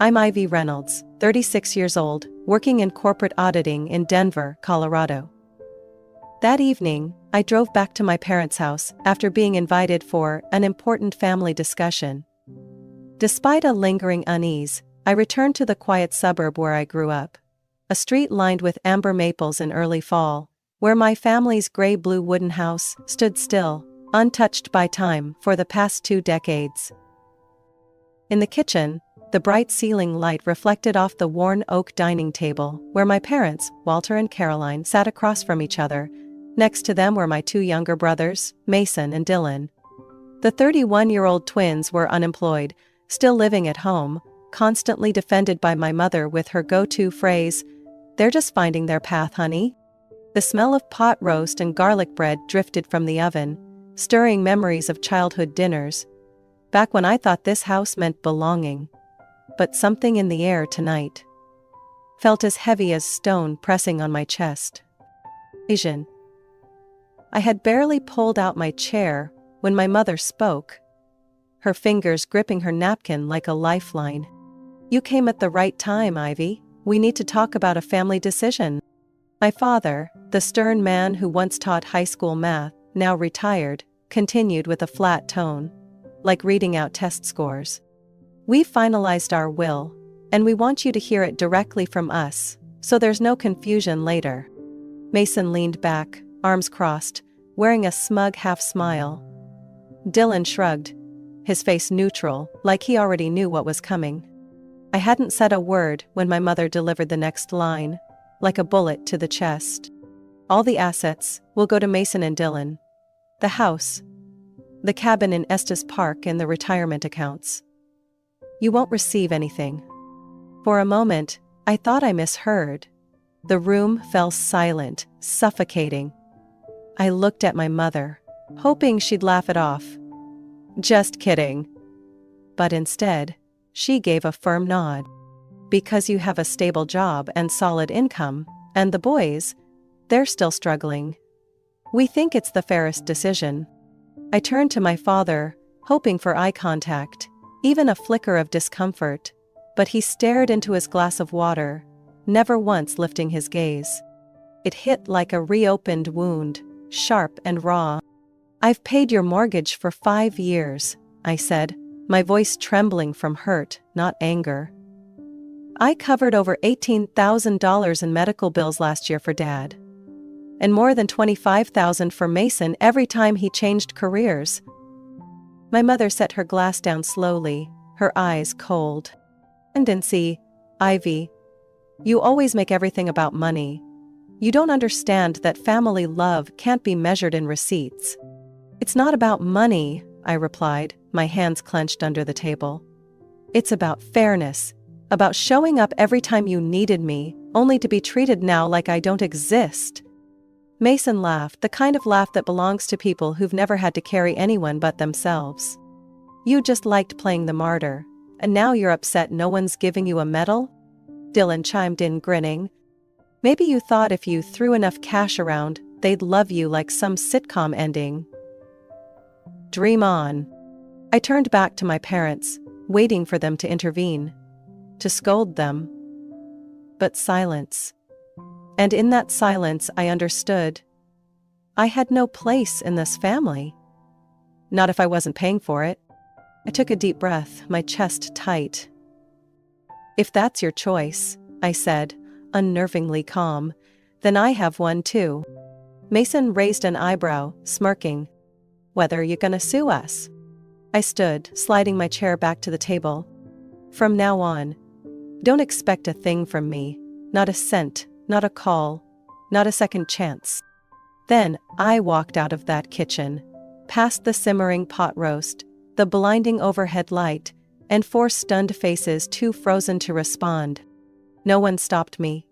I'm Ivy Reynolds, 36 years old, working in corporate auditing in Denver, Colorado. That evening, I drove back to my parents' house after being invited for an important family discussion. Despite a lingering unease, I returned to the quiet suburb where I grew up. A street lined with amber maples in early fall, where my family's gray-blue wooden house stood still, untouched by time for the past 2 decades. In the kitchen, the bright ceiling light reflected off the worn oak dining table where my parents, Walter and Caroline, sat across from each other. Next to them were my 2 younger brothers, Mason and Dylan. The 31-year-old twins were unemployed, still living at home, constantly defended by my mother with her go-to phrase, "They're just finding their path, honey." The smell of pot roast and garlic bread drifted from the oven, stirring memories of childhood dinners, back when I thought this house meant belonging. But something in the air tonight felt as heavy as stone pressing on my chest. Asian. I had barely pulled out my chair when my mother spoke, her fingers gripping her napkin like a lifeline. "You came at the right time, Ivy. We need to talk about a family decision." My father, the stern man who once taught high school math, now retired, continued with a flat tone, like reading out test scores. "We finalized our will, and we want you to hear it directly from us, so there's no confusion later." Mason leaned back, arms crossed, wearing a smug half-smile. Dylan shrugged, his face neutral, like he already knew what was coming. I hadn't said a word when my mother delivered the next line, like a bullet to the chest. "All the assets will go to Mason and Dylan. The house, the cabin in Estes Park, and the retirement accounts. You won't receive anything." For a moment, I thought I misheard. The room fell silent, suffocating. I looked at my mother, hoping she'd laugh it off. "Just kidding." But instead, she gave a firm nod. "Because you have a stable job and solid income, and the boys, they're still struggling. We think it's the fairest decision." I turned to my father, hoping for eye contact, even a flicker of discomfort, but he stared into his glass of water, never once lifting his gaze. It hit like a reopened wound, sharp and raw. "I've paid your mortgage for 5 years, I said, my voice trembling from hurt, not anger. "I covered over $18,000 in medical bills last year for Dad. And more than $25,000 for Mason every time he changed careers." My mother set her glass down slowly, her eyes cold. "And see, Ivy, you always make everything about money. You don't understand that family love can't be measured in receipts." "It's not about money," I replied, my hands clenched under the table. "It's about fairness, about showing up every time you needed me, only to be treated now like I don't exist." Mason laughed, the kind of laugh that belongs to people who've never had to carry anyone but themselves. "You just liked playing the martyr, and now you're upset no one's giving you a medal?" Dylan chimed in, grinning. "Maybe you thought if you threw enough cash around, they'd love you like some sitcom ending." Dream on. I turned back to my parents, waiting for them to intervene, to scold them. But silence. And in that silence I understood. I had no place in this family. Not if I wasn't paying for it. I took a deep breath, my chest tight. "If that's your choice," I said, unnervingly calm, "then I have one too." Mason raised an eyebrow, smirking. "Whether you gonna sue us?" I stood, sliding my chair back to the table. "From now on, don't expect a thing from me. Not a cent, not a call, not a second chance." Then I walked out of that kitchen, past the simmering pot roast, the blinding overhead light, and 4 stunned faces too frozen to respond. No one stopped me.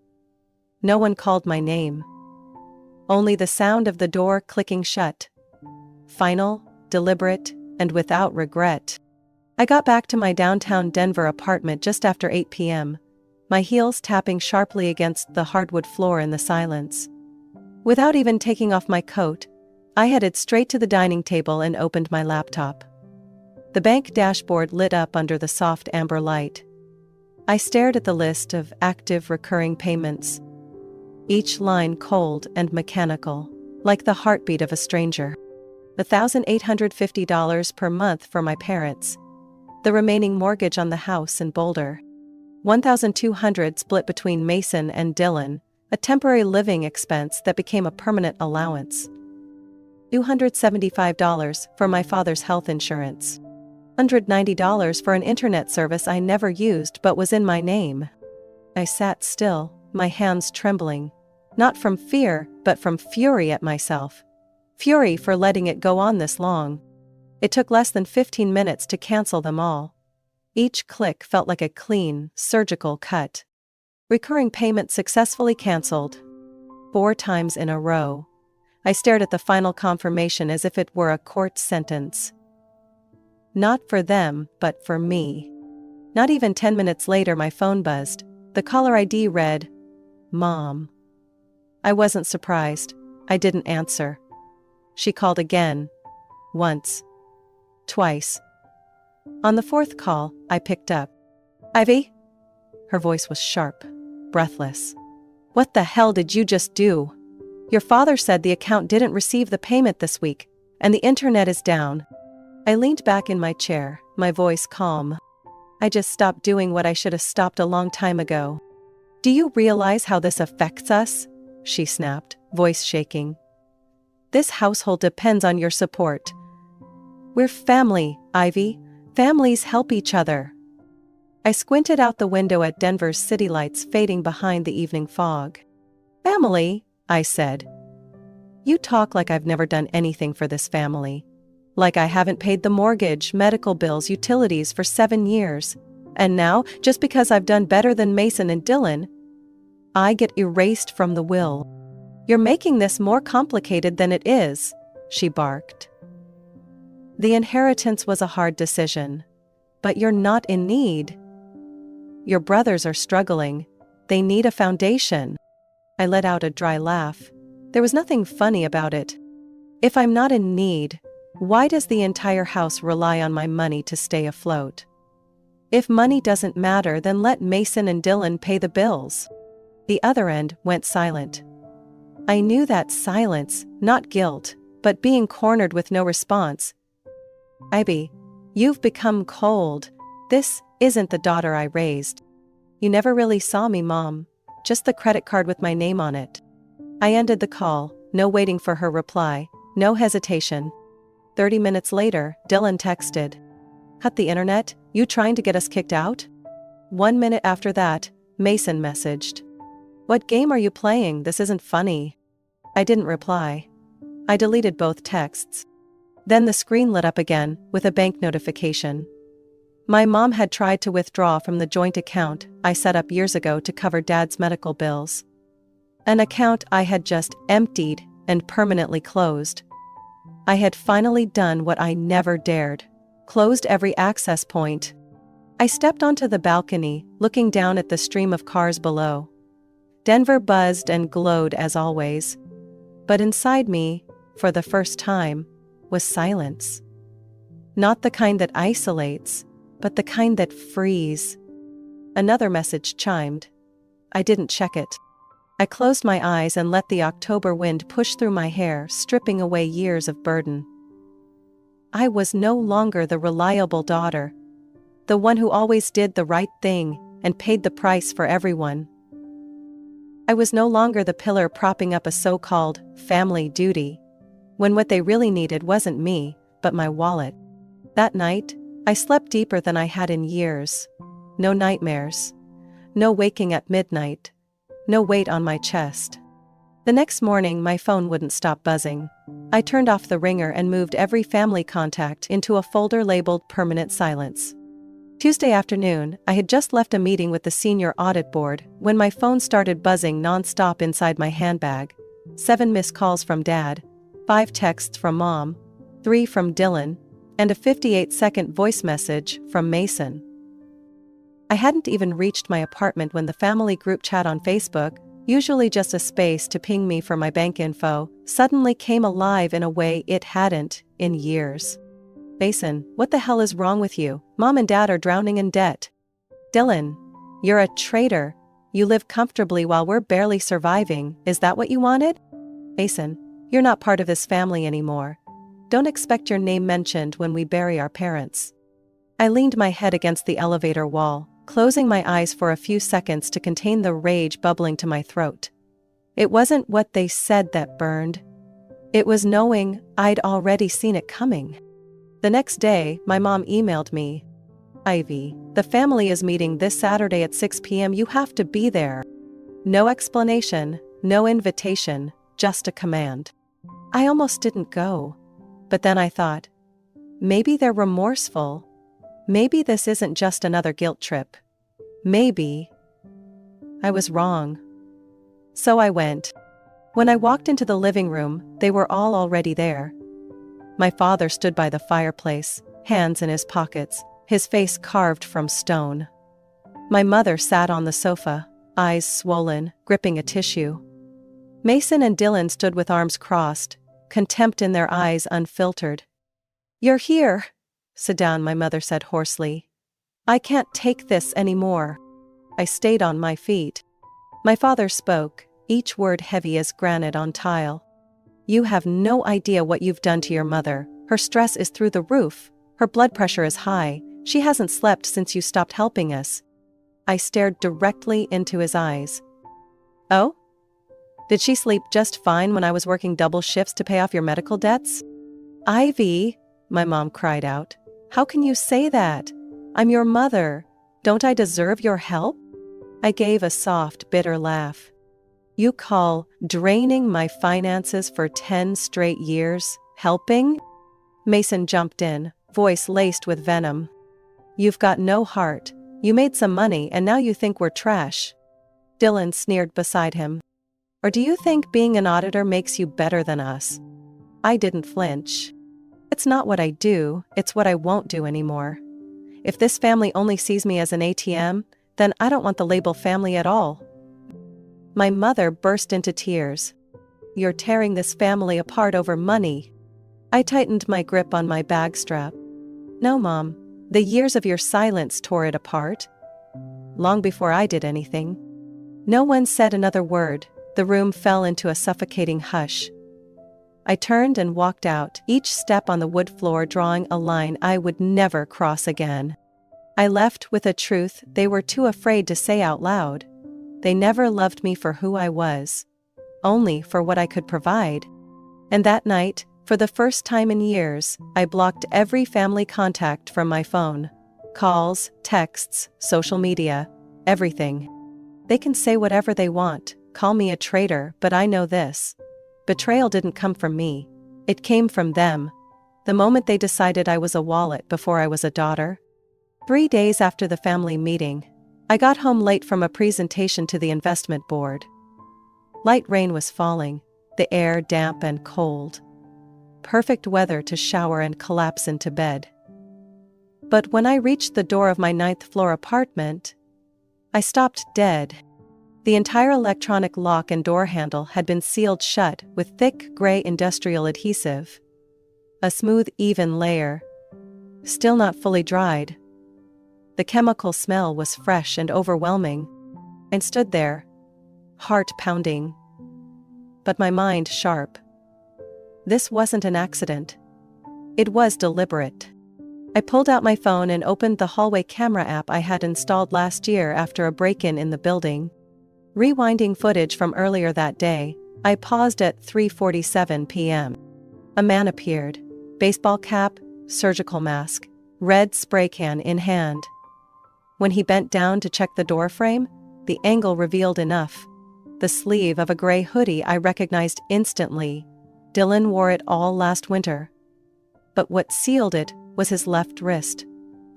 No one called my name. Only the sound of the door clicking shut. Final, deliberate, and without regret. I got back to my downtown Denver apartment just after 8 p.m., my heels tapping sharply against the hardwood floor in the silence. Without even taking off my coat, I headed straight to the dining table and opened my laptop. The bank dashboard lit up under the soft amber light. I stared at the list of active recurring payments, each line cold and mechanical, like the heartbeat of a stranger. $1,850 per month for my parents. The remaining mortgage on the house in Boulder. $1,200 split between Mason and Dylan, a temporary living expense that became a permanent allowance. $275 for my father's health insurance. $190 for an internet service I never used but was in my name. I sat still, my hands trembling. Not from fear, but from fury at myself. Fury for letting it go on this long. It took less than 15 minutes to cancel them all. Each click felt like a clean, surgical cut. Recurring payment successfully canceled. 4 times in a row. I stared at the final confirmation as if it were a court sentence. Not for them, but for me. Not even 10 minutes later my phone buzzed. The caller ID read, "Mom." I wasn't surprised. I didn't answer. She called again. Once. Twice. On the 4th call, I picked up. "Ivy?" Her voice was sharp, breathless. "What the hell did you just do? Your father said the account didn't receive the payment this week, and the internet is down." I leaned back in my chair, my voice calm. "I just stopped doing what I should have stopped a long time ago." "Do you realize how this affects us?" she snapped, voice shaking. "This household depends on your support. We're family, Ivy. Families help each other." I squinted out the window at Denver's city lights fading behind the evening fog. "Family?" I said. "You talk like I've never done anything for this family. Like I haven't paid the mortgage, medical bills, utilities for 7 years. And now, just because I've done better than Mason and Dylan, I get erased from the will. You're making this more complicated than it is," she barked. "The inheritance was a hard decision. But you're not in need. Your brothers are struggling. They need a foundation." I let out a dry laugh. There was nothing funny about it. If I'm not in need, why does the entire house rely on my money to stay afloat? If money doesn't matter, then let Mason and Dylan pay the bills. The other end went silent. I knew that silence, not guilt, but being cornered with no response. "Ivy, you've become cold. This isn't the daughter I raised. You never really saw me, Mom. Just the credit card with my name on it." I ended the call, no waiting for her reply, no hesitation. 30 minutes later, Dylan texted. "Cut the internet? You trying to get us kicked out?" 1 minute after that, Mason messaged. "What game are you playing? This isn't funny." I didn't reply. I deleted both texts. Then the screen lit up again, with a bank notification. My mom had tried to withdraw from the joint account I set up years ago to cover Dad's medical bills. An account I had just emptied and permanently closed. I had finally done what I never dared. Closed every access point. I stepped onto the balcony, looking down at the stream of cars below. Denver buzzed and glowed as always. But inside me, for the first time, was silence. Not the kind that isolates, but the kind that frees. Another message chimed. I didn't check it. I closed my eyes and let the October wind push through my hair, stripping away years of burden. I was no longer the reliable daughter. The one who always did the right thing and paid the price for everyone. I was no longer the pillar propping up a so-called family duty, when what they really needed wasn't me, but my wallet. That night, I slept deeper than I had in years. No nightmares. No waking at midnight. No weight on my chest. The next morning my phone wouldn't stop buzzing. I turned off the ringer and moved every family contact into a folder labeled permanent silence. Tuesday afternoon, I had just left a meeting with the senior audit board when my phone started buzzing non-stop inside my handbag. 7 missed calls from Dad, 5 texts from Mom, 3 from Dylan, and a 58-second voice message from Mason. I hadn't even reached my apartment when the family group chat on Facebook, usually just a space to ping me for my bank info, suddenly came alive in a way it hadn't in years. "Mason, what the hell is wrong with you? Mom and Dad are drowning in debt." "Dylan, You're a traitor. You live comfortably while we're barely surviving. Is that what you wanted? Mason, you're not part of this family anymore. Don't expect your name mentioned when we bury our parents. I leaned my head against the elevator wall, closing my eyes for a few seconds to contain the rage bubbling to my throat. It wasn't what they said that burned. It was knowing I'd already seen it coming. The next day, my mom emailed me. Ivy, the family is meeting this Saturday at 6 p.m. You have to be there. No explanation, no invitation, just a command. I almost didn't go. But then I thought, maybe they're remorseful. Maybe this isn't just another guilt trip. Maybe. I was wrong. So I went. When I walked into the living room, they were all already there. My father stood by the fireplace, hands in his pockets, his face carved from stone. My mother sat on the sofa, eyes swollen, gripping a tissue. Mason and Dylan stood with arms crossed, contempt in their eyes unfiltered. You're here. Sit down, my mother said hoarsely. I can't take this anymore. I stayed on my feet. My father spoke, each word heavy as granite on tile. You have no idea what you've done to your mother. Her stress is through the roof. Her blood pressure is high. She hasn't slept since you stopped helping us. I stared directly into his eyes. Oh? Did she sleep just fine when I was working double shifts to pay off your medical debts? Ivy, my mom cried out. How can you say that? I'm your mother. Don't I deserve your help? I gave a soft, bitter laugh. You call draining my finances for 10 straight years helping? Mason jumped in, voice laced with venom. You've got no heart. You made some money and now you think we're trash. Dylan sneered beside him. Or do you think being an auditor makes you better than us? I didn't flinch. It's not what I do, it's what I won't do anymore. If this family only sees me as an ATM, then I don't want the label family at all. My mother burst into tears. You're tearing this family apart over money. I tightened my grip on my bag strap. No, Mom. The years of your silence tore it apart. Long before I did anything. No one said another word. The room fell into a suffocating hush. I turned and walked out, each step on the wood floor drawing a line I would never cross again. I left with a truth they were too afraid to say out loud. They never loved me for who I was, only for what I could provide. And that night, for the first time in years, I blocked every family contact from my phone. Calls, texts, social media, everything. They can say whatever they want, call me a traitor, but I know this. Betrayal didn't come from me. It came from them. The moment they decided I was a wallet before I was a daughter. 3 days after the family meeting, I got home late from a presentation to the investment board. Light rain was falling, the air damp and cold. Perfect weather to shower and collapse into bed. But when I reached the door of my 9th floor apartment, I stopped dead. The entire electronic lock and door handle had been sealed shut with thick gray industrial adhesive. A smooth, even layer. Still not fully dried. The chemical smell was fresh and overwhelming. I stood there, heart pounding. But my mind sharp. This wasn't an accident. It was deliberate. I pulled out my phone and opened the hallway camera app I had installed last year after a break-in in the building. Rewinding footage from earlier that day, I paused at 3:47 p.m. A man appeared, baseball cap, surgical mask, red spray can in hand. When he bent down to check the door frame, the angle revealed enough. The sleeve of a gray hoodie I recognized instantly. Dylan wore it all last winter. But what sealed it was his left wrist.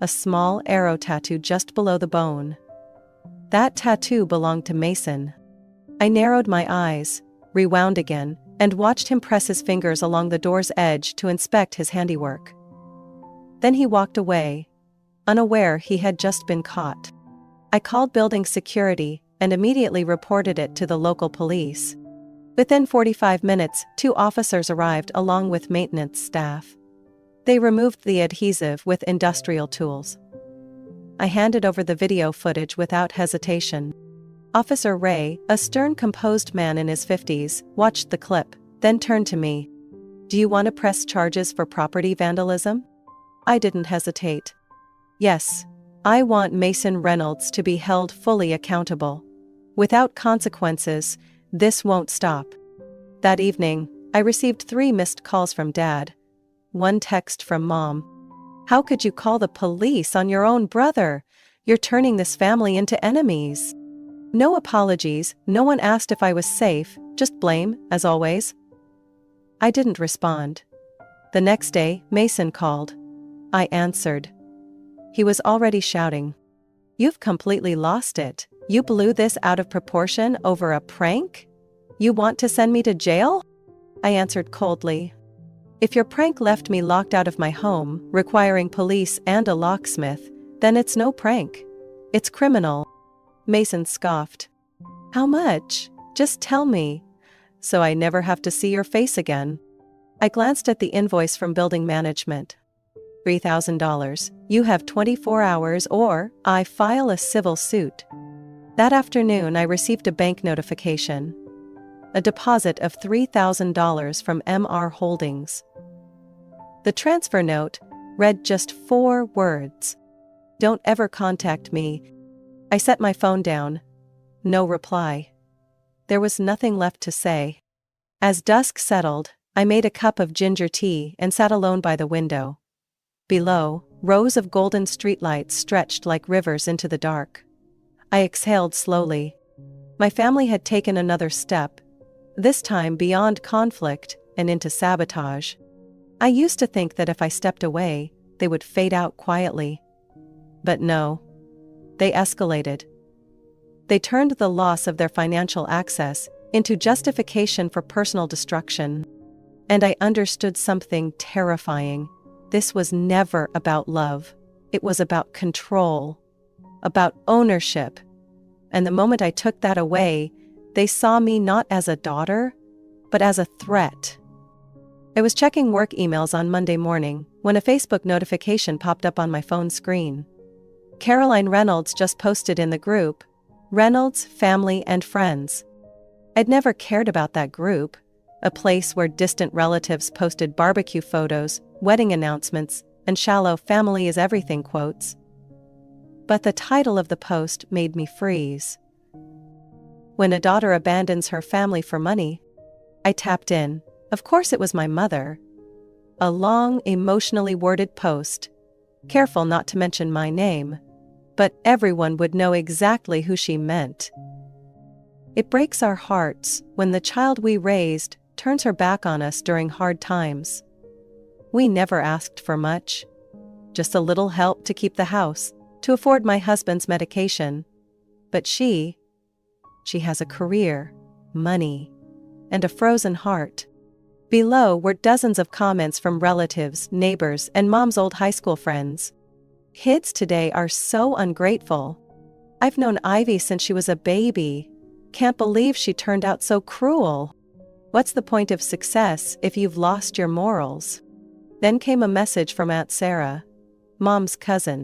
A small arrow tattoo just below the bone. That tattoo belonged to Mason. I narrowed my eyes, rewound again, and watched him press his fingers along the door's edge to inspect his handiwork. Then he walked away, unaware he had just been caught. I called building security and immediately reported it to the local police. Within 45 minutes, 2 officers arrived along with maintenance staff. They removed the adhesive with industrial tools. I handed over the video footage without hesitation. Officer Ray, a stern, composed man in his 50s, watched the clip, then turned to me. "Do you want to press charges for property vandalism?" I didn't hesitate. "Yes. I want Mason Reynolds to be held fully accountable. Without consequences, this won't stop." That evening, I received 3 missed calls from Dad. 1 text from Mom. "How could you call the police on your own brother? You're turning this family into enemies." No apologies, no one asked if I was safe, just blame, as always. I didn't respond. The next day, Mason called. I answered. He was already shouting. "You've completely lost it. You blew this out of proportion over a prank? You want to send me to jail?" I answered coldly. "If your prank left me locked out of my home, requiring police and a locksmith, then it's no prank. It's criminal." Mason scoffed. "How much? Just tell me, so I never have to see your face again." I glanced at the invoice from building management. $3,000. You have 24 hours or I file a civil suit. That afternoon I received a bank notification. A deposit of $3,000 from MR Holdings. The transfer note read just 4 words. "Don't ever contact me." I set my phone down. No reply. There was nothing left to say. As dusk settled, I made a cup of ginger tea and sat alone by the window. Below, rows of golden streetlights stretched like rivers into the dark. I exhaled slowly. My family had taken another step, this time beyond conflict and into sabotage. I used to think that if I stepped away, they would fade out quietly. But no. They escalated. They turned the loss of their financial access into justification for personal destruction. And I understood something terrifying. This was never about love. It was about control. About ownership. And the moment I took that away, they saw me not as a daughter, but as a threat. I was checking work emails on Monday morning when a Facebook notification popped up on my phone screen. Caroline Reynolds just posted in the group, "Reynolds, Family and Friends." I'd never cared about that group, a place where distant relatives posted barbecue photos, wedding announcements, and shallow "family is everything" quotes. But the title of the post made me freeze. "When a daughter abandons her family for money." I tapped in. Of course it was my mother. A long, emotionally worded post. Careful not to mention my name. But everyone would know exactly who she meant. It breaks our hearts when the child we raised turns her back on us during hard times. We never asked for much. Just a little help to keep the house, to afford my husband's medication. But she has a career, money, and a frozen heart. Below were dozens of comments from relatives, neighbors, and Mom's old high school friends. "Kids today are so ungrateful. I've known Ivy since she was a baby. Can't believe she turned out so cruel. What's the point of success if you've lost your morals?" Then came a message from Aunt Sarah, Mom's cousin.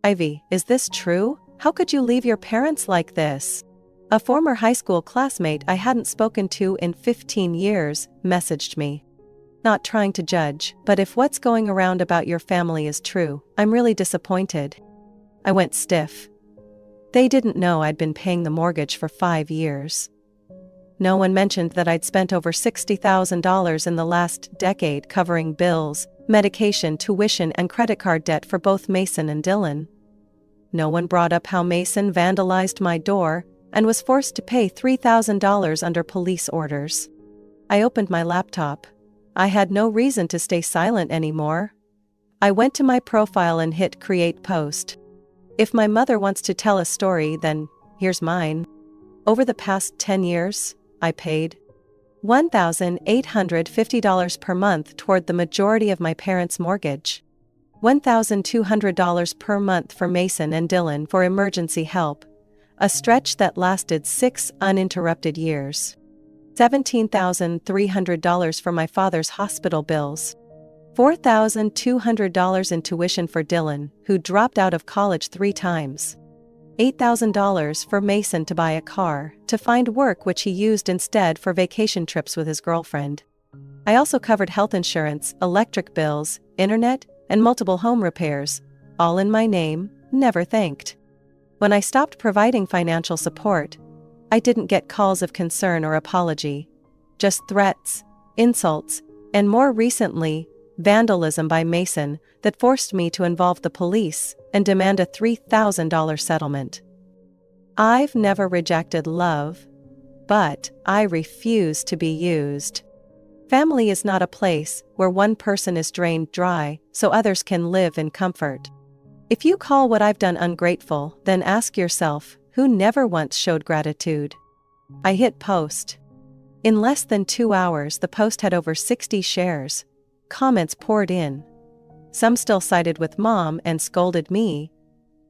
"Ivy, is this true? How could you leave your parents like this?" A former high school classmate I hadn't spoken to in 15 years messaged me. "Not trying to judge, but if what's going around about your family is true, I'm really disappointed." I went stiff. They didn't know I'd been paying the mortgage for 5 years. No one mentioned that I'd spent over $60,000 in the last decade covering bills, medication, tuition, and credit card debt for both Mason and Dylan. No one brought up how Mason vandalized my door and was forced to pay $3,000 under police orders. I opened my laptop. I had no reason to stay silent anymore. I went to my profile and hit Create Post. If my mother wants to tell a story, then here's mine. Over the past 10 years, I paid $1,850 per month toward the majority of my parents' mortgage. $1,200 per month for Mason and Dylan for emergency help, a stretch that lasted 6 uninterrupted years. $17,300 for my father's hospital bills. $4,200 in tuition for Dylan, who dropped out of college 3 times. $8,000 for Mason to buy a car, to find work which he used instead for vacation trips with his girlfriend. I also covered health insurance, electric bills, internet, and multiple home repairs, all in my name, never thanked. When I stopped providing financial support, I didn't get calls of concern or apology. Just threats, insults, and more recently, vandalism by Mason that forced me to involve the police and demand a $3,000 settlement. I've never rejected love, but I refuse to be used. Family is not a place where one person is drained dry so others can live in comfort. If you call what I've done ungrateful, then ask yourself, who never once showed gratitude? I hit post. In less than 2 hours, the post had over 60 shares. Comments poured in. Some still sided with Mom and scolded me.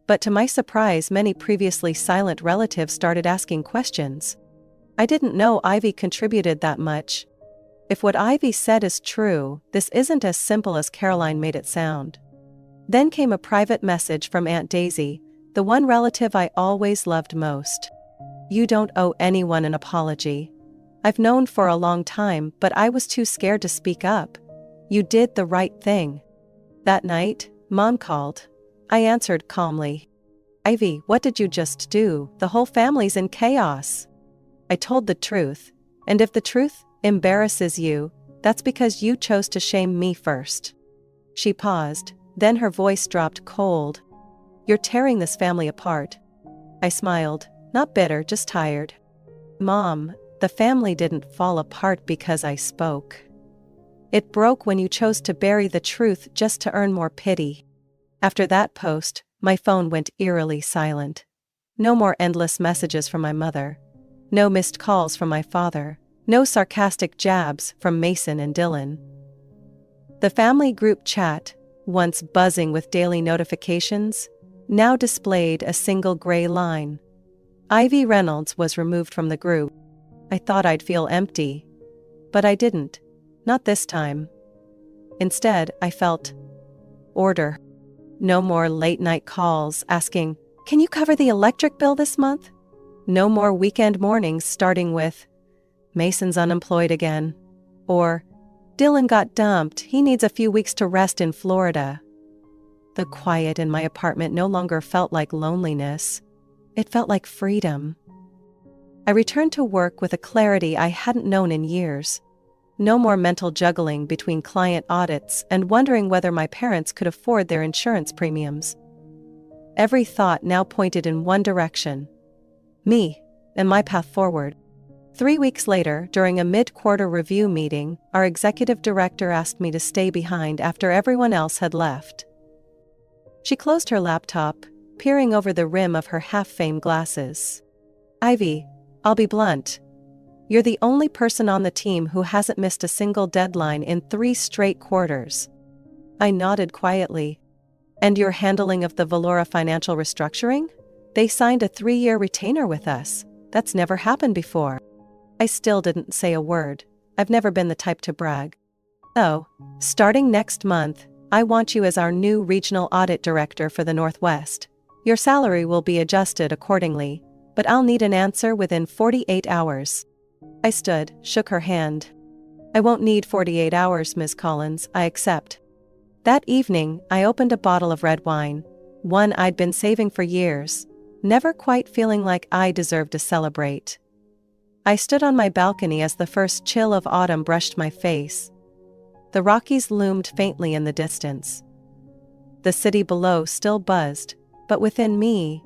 But to my surprise, many previously silent relatives started asking questions. I didn't know Ivy contributed that much. If what Ivy said is true, this isn't as simple as Caroline made it sound. Then came a private message from Aunt Daisy, the one relative I always loved most. You don't owe anyone an apology. I've known for a long time, but I was too scared to speak up. You did the right thing. That night, Mom called. I answered calmly. Ivy, what did you just do? The whole family's in chaos. I told the truth, and if the truth embarrasses you, that's because you chose to shame me first. She paused, then her voice dropped cold. You're tearing this family apart. I smiled, not bitter, just tired. Mom, the family didn't fall apart because I spoke. It broke when you chose to bury the truth just to earn more pity. After that post, my phone went eerily silent. No more endless messages from my mother. No missed calls from my father. No sarcastic jabs from Mason and Dylan. The family group chat, once buzzing with daily notifications, now displayed a single gray line. Ivy Reynolds was removed from the group. I thought I'd feel empty. But I didn't. Not this time. Instead, I felt order. No more late-night calls asking, "Can you cover the electric bill this month?" No more weekend mornings starting with, "Mason's unemployed again." Or, "Dylan got dumped, he needs a few weeks to rest in Florida." The quiet in my apartment no longer felt like loneliness. It felt like freedom. I returned to work with a clarity I hadn't known in years. No more mental juggling between client audits and wondering whether my parents could afford their insurance premiums. Every thought now pointed in one direction. Me, and my path forward. 3 weeks later, during a mid-quarter review meeting, our executive director asked me to stay behind after everyone else had left. She closed her laptop, peering over the rim of her half-fame glasses. Ivy, I'll be blunt. You're the only person on the team who hasn't missed a single deadline in 3 straight quarters. I nodded quietly. And your handling of the Valora financial restructuring? They signed a 3-year retainer with us. That's never happened before. I still didn't say a word. I've never been the type to brag. Oh, starting next month, I want you as our new regional audit director for the Northwest. Your salary will be adjusted accordingly, but I'll need an answer within 48 hours. I stood, shook her hand. I won't need 48 hours, Ms. Collins, I accept. That evening, I opened a bottle of red wine, one I'd been saving for years, never quite feeling like I deserved to celebrate. I stood on my balcony as the first chill of autumn brushed my face. The Rockies loomed faintly in the distance. The city below still buzzed, but within me,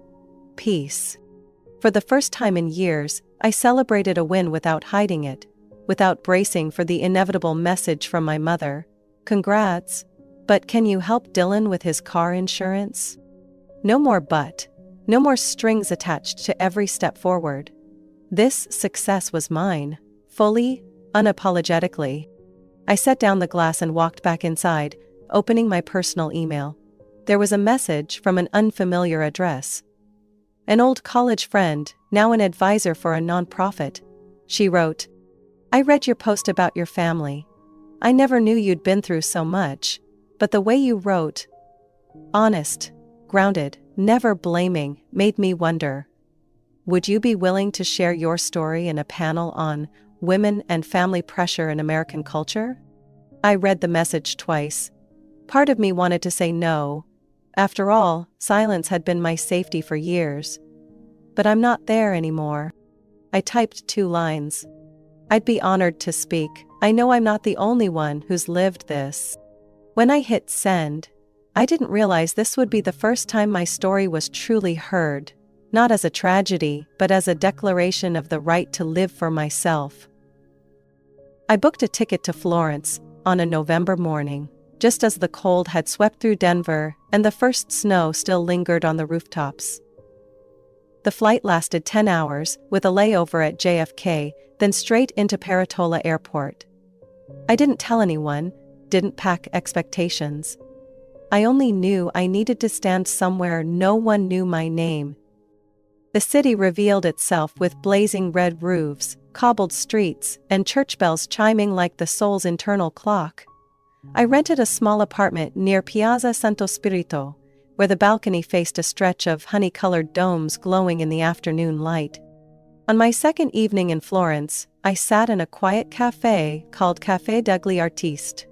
peace. For the first time in years, I celebrated a win without hiding it, without bracing for the inevitable message from my mother. Congrats, but can you help Dylan with his car insurance? No more but. No more strings attached to every step forward. This success was mine, fully, unapologetically. I set down the glass and walked back inside, opening my personal email. There was a message from an unfamiliar address. An old college friend, now an advisor for a nonprofit. She wrote, I read your post about your family. I never knew you'd been through so much, but the way you wrote, honest, grounded, never blaming, made me wonder. Would you be willing to share your story in a panel on women and family pressure in American culture? I read the message twice. Part of me wanted to say no. After all, silence had been my safety for years. But I'm not there anymore. I typed 2 lines. I'd be honored to speak. I know I'm not the only one who's lived this. When I hit send, I didn't realize this would be the first time my story was truly heard, not as a tragedy, but as a declaration of the right to live for myself. I booked a ticket to Florence on a November morning, just as the cold had swept through Denver and the first snow still lingered on the rooftops. The flight lasted 10 hours, with a layover at JFK, then straight into Peretola Airport. I didn't tell anyone, didn't pack expectations. I only knew I needed to stand somewhere no one knew my name. The city revealed itself with blazing red roofs, cobbled streets, and church bells chiming like the soul's internal clock. I rented a small apartment near Piazza Santo Spirito, where the balcony faced a stretch of honey-colored domes glowing in the afternoon light. On my second evening in Florence, I sat in a quiet cafe called Café degli Artisti.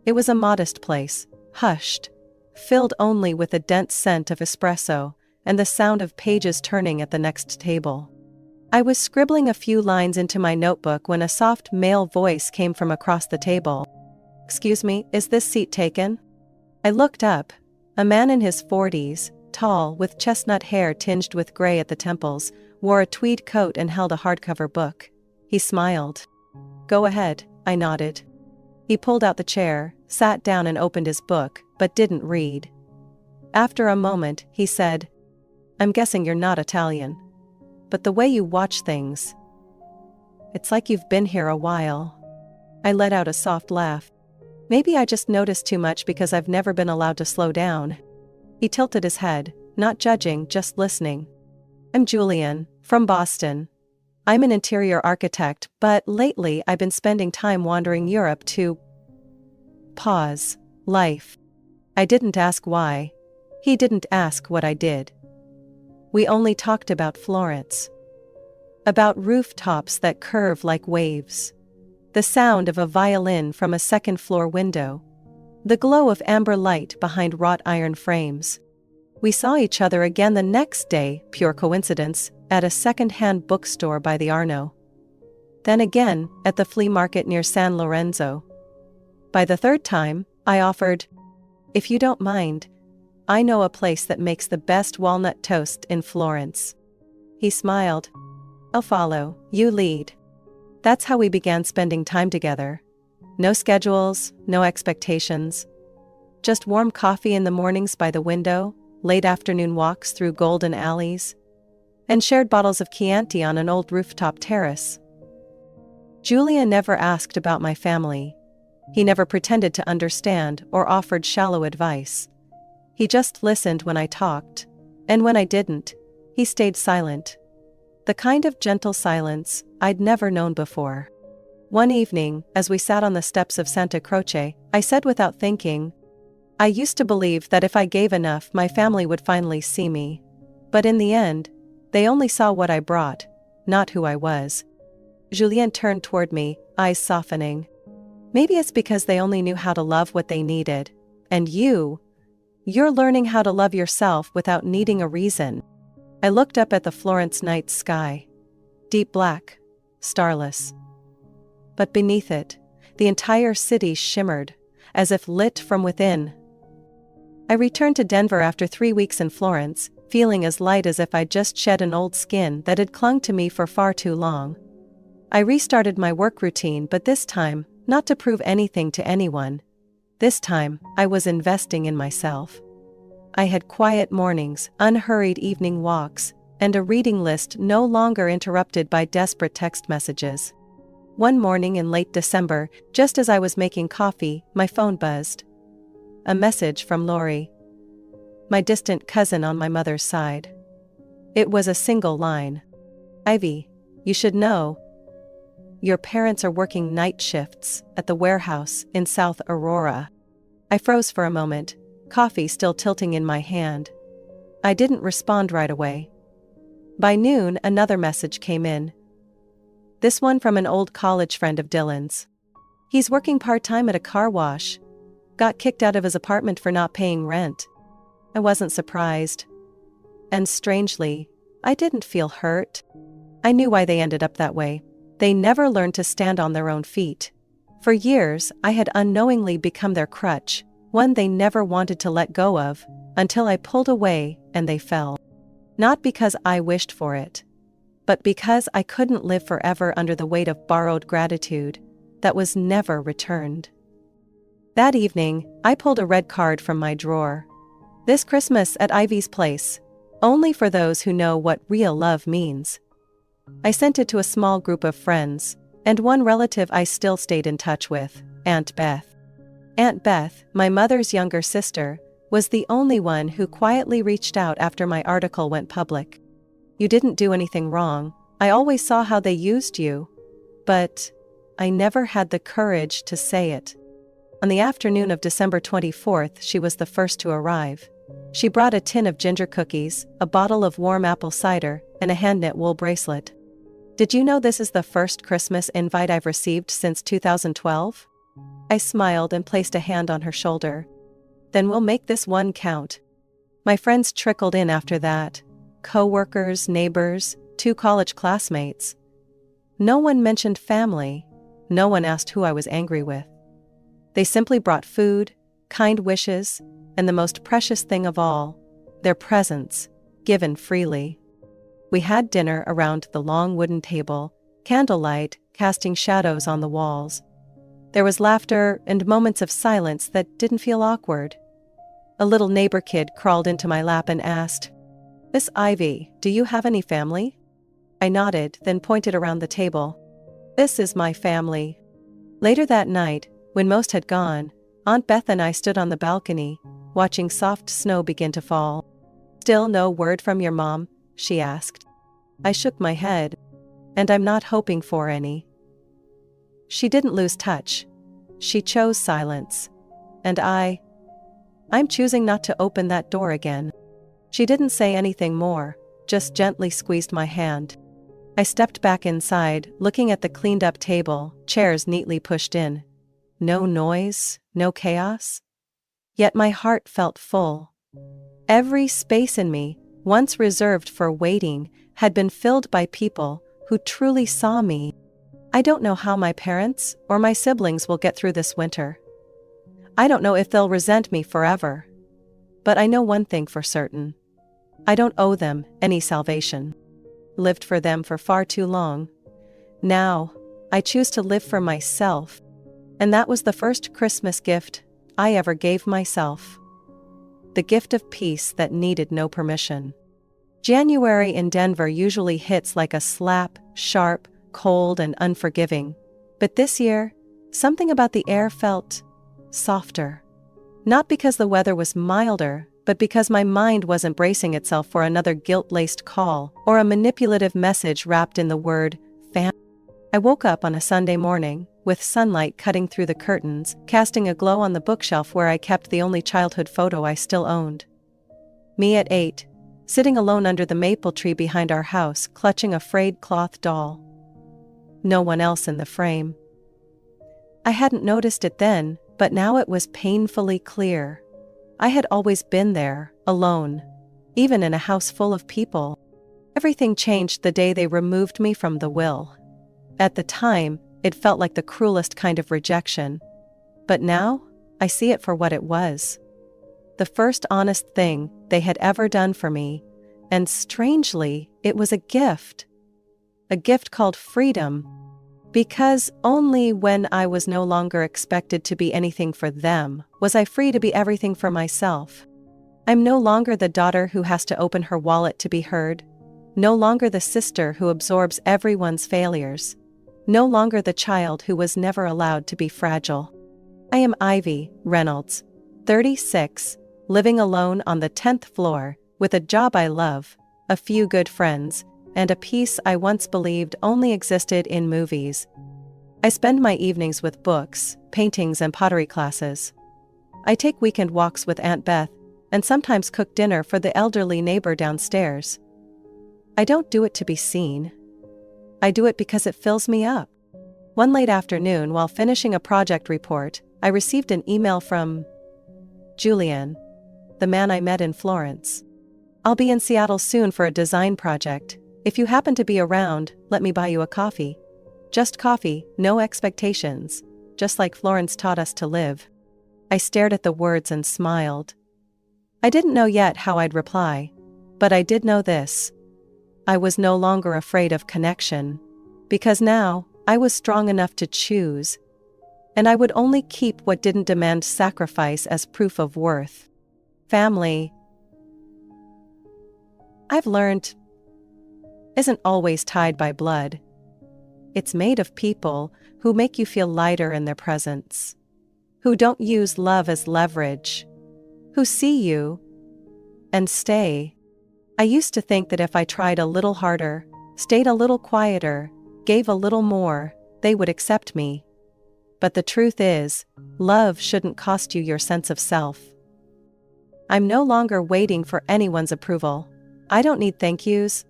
It was a modest place, hushed, filled only with the dense scent of espresso and the sound of pages turning at the next table. I was scribbling a few lines into my notebook when a soft male voice came from across the table. "Excuse me, is this seat taken?" I looked up. A man in his 40s, tall, with chestnut hair tinged with gray at the temples, wore a tweed coat and held a hardcover book. He smiled. "Go ahead," I nodded. He pulled out the chair, sat down and opened his book, but didn't read. After a moment, he said, "I'm guessing you're not Italian. But the way you watch things, it's like you've been here a while." I let out a soft laugh. Maybe I just noticed too much because I've never been allowed to slow down. He tilted his head, not judging, just listening. "I'm Julian, from Boston. I'm an interior architect, but lately I've been spending time wandering Europe to pause life." I didn't ask why. He didn't ask what I did. We only talked about Florence. About rooftops that curve like waves. The sound of a violin from a second-floor window. The glow of amber light behind wrought iron frames. We saw each other again the next day, pure coincidence, at a second-hand bookstore by the Arno. Then again, at the flea market near San Lorenzo. By the third time, I offered, "If you don't mind, I know a place that makes the best walnut toast in Florence." He smiled. "I'll follow, you lead." That's how we began spending time together. No schedules, no expectations. Just warm coffee in the mornings by the window, late afternoon walks through golden alleys, and shared bottles of Chianti on an old rooftop terrace. Julia never asked about my family. He never pretended to understand or offered shallow advice. He just listened when I talked, and when I didn't, he stayed silent. The kind of gentle silence I'd never known before. One evening, as we sat on the steps of Santa Croce, I said without thinking, "I used to believe that if I gave enough, my family would finally see me. But in the end, they only saw what I brought, not who I was." Julien turned toward me, eyes softening. "Maybe it's because they only knew how to love what they needed. And you're learning how to love yourself without needing a reason." I looked up at the Florence night sky. Deep black, starless. But beneath it, the entire city shimmered, as if lit from within. I returned to Denver after 3 weeks in Florence, feeling as light as if I'd just shed an old skin that had clung to me for far too long. I restarted my work routine, but this time, not to prove anything to anyone. This time, I was investing in myself. I had quiet mornings, unhurried evening walks, and a reading list no longer interrupted by desperate text messages. One morning in late December, just as I was making coffee, my phone buzzed. A message from Lori, my distant cousin on my mother's side. It was a single line. "Ivy, you should know. your parents are working night shifts at the warehouse in South Aurora." I froze for a moment, coffee still tilting in my hand. I didn't respond right away. By noon, another message came in. This one from an old college friend of Dylan's. He's working part-time at a car wash. Got kicked out of his apartment for not paying rent. I wasn't surprised. And strangely, I didn't feel hurt. I knew why they ended up that way. They never learned to stand on their own feet. For years, I had unknowingly become their crutch, one they never wanted to let go of, until I pulled away and they fell. Not because I wished for it, but because I couldn't live forever under the weight of borrowed gratitude that was never returned. That evening, I pulled a red card from my drawer. This Christmas at Ivy's place, only for those who know what real love means. I sent it to a small group of friends, and one relative I still stayed in touch with, Aunt Beth. Aunt Beth, my mother's younger sister, was the only one who quietly reached out after my article went public. "You didn't do anything wrong. I always saw how they used you. But I never had the courage to say it." On the afternoon of December 24th, she was the first to arrive. She brought a tin of ginger cookies, a bottle of warm apple cider, and a hand-knit wool bracelet. "Did you know this is the first Christmas invite I've received since 2012? I smiled and placed a hand on her shoulder. "Then we'll make this one count." My friends trickled in after that. Co-workers, neighbors, 2 college classmates. No one mentioned family. No one asked who I was angry with. They simply brought food, kind wishes, and the most precious thing of all, their presence, given freely. We had dinner around the long wooden table, candlelight casting shadows on the walls. There was laughter and moments of silence that didn't feel awkward. A little neighbor kid crawled into my lap and asked, "Miss Ivy, do you have any family?" I nodded, then pointed around the table. "This is my family." Later that night, when most had gone, Aunt Beth and I stood on the balcony, watching soft snow begin to fall. "Still no word from your mom?" she asked. I shook my head. "And I'm not hoping for any." She didn't lose touch. She chose silence. And I'm choosing not to open that door again. She didn't say anything more, just gently squeezed my hand. I stepped back inside, looking at the cleaned-up table, chairs neatly pushed in. No noise, no chaos. Yet my heart felt full. Every space in me, once reserved for waiting, had been filled by people who truly saw me. I don't know how my parents or my siblings will get through this winter. I don't know if they'll resent me forever. But I know one thing for certain. I don't owe them any salvation. Lived for them for far too long. Now, I choose to live for myself. And that was the first Christmas gift I ever gave myself. The gift of peace that needed no permission. January in Denver usually hits like a slap, sharp, cold and unforgiving. But this year, something about the air felt softer. Not because the weather was milder, but because my mind wasn't bracing itself for another guilt-laced call or a manipulative message wrapped in the word "fam." I woke up on a Sunday morning, with sunlight cutting through the curtains, casting a glow on the bookshelf where I kept the only childhood photo I still owned. Me at 8, sitting alone under the maple tree behind our house, clutching a frayed cloth doll. No one else in the frame. I hadn't noticed it then, but now it was painfully clear. I had always been there, alone, even in a house full of people. Everything changed the day they removed me from the will. At the time, it felt like the cruelest kind of rejection. But now, I see it for what it was. The first honest thing they had ever done for me, and strangely, it was a gift. A gift called freedom. Because only when I was no longer expected to be anything for them, was I free to be everything for myself. I'm no longer the daughter who has to open her wallet to be heard. No longer the sister who absorbs everyone's failures. No longer the child who was never allowed to be fragile. I am Ivy Reynolds, 36, living alone on the 10th floor, with a job I love, a few good friends, and a peace I once believed only existed in movies. I spend my evenings with books, paintings, and pottery classes. I take weekend walks with Aunt Beth, and sometimes cook dinner for the elderly neighbor downstairs. I don't do it to be seen. I do it because it fills me up. One late afternoon, while finishing a project report, I received an email from Julian, the man I met in Florence. "I'll be in Seattle soon for a design project. If you happen to be around, let me buy you a coffee. Just coffee, no expectations, just like Florence taught us to live." I stared at the words and smiled. I didn't know yet how I'd reply, but I did know this. I was no longer afraid of connection, because now I was strong enough to choose, and I would only keep what didn't demand sacrifice as proof of worth. Family, I've learned, isn't always tied by blood. It's made of people who make you feel lighter in their presence, who don't use love as leverage, who see you and stay. I used to think that if I tried a little harder, stayed a little quieter, gave a little more, they would accept me. But the truth is, love shouldn't cost you your sense of self. I'm no longer waiting for anyone's approval. I don't need thank yous.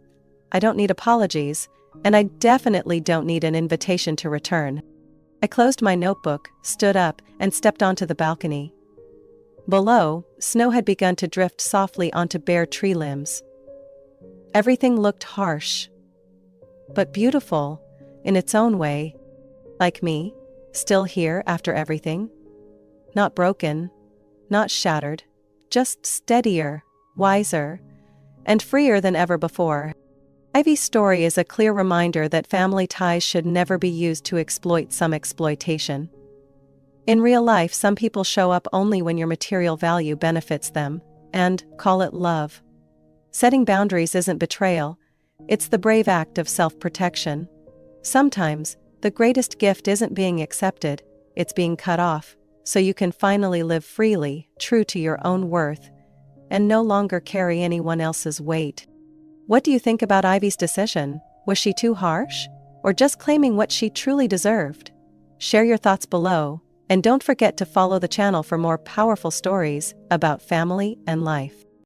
I don't need apologies, and I definitely don't need an invitation to return. I closed my notebook, stood up, and stepped onto the balcony. Below, snow had begun to drift softly onto bare tree limbs. Everything looked harsh, but beautiful, in its own way. Like me, still here after everything. Not broken, not shattered, just steadier, wiser, and freer than ever before. Ivy's story is a clear reminder that family ties should never be used to exploit some exploitation. In real life, some people show up only when your material value benefits them, and call it love. Setting boundaries isn't betrayal, it's the brave act of self-protection. Sometimes, the greatest gift isn't being accepted, it's being cut off, so you can finally live freely, true to your own worth, and no longer carry anyone else's weight. What do you think about Ivy's decision? Was she too harsh? Or just claiming what she truly deserved? Share your thoughts below, and don't forget to follow the channel for more powerful stories about family and life.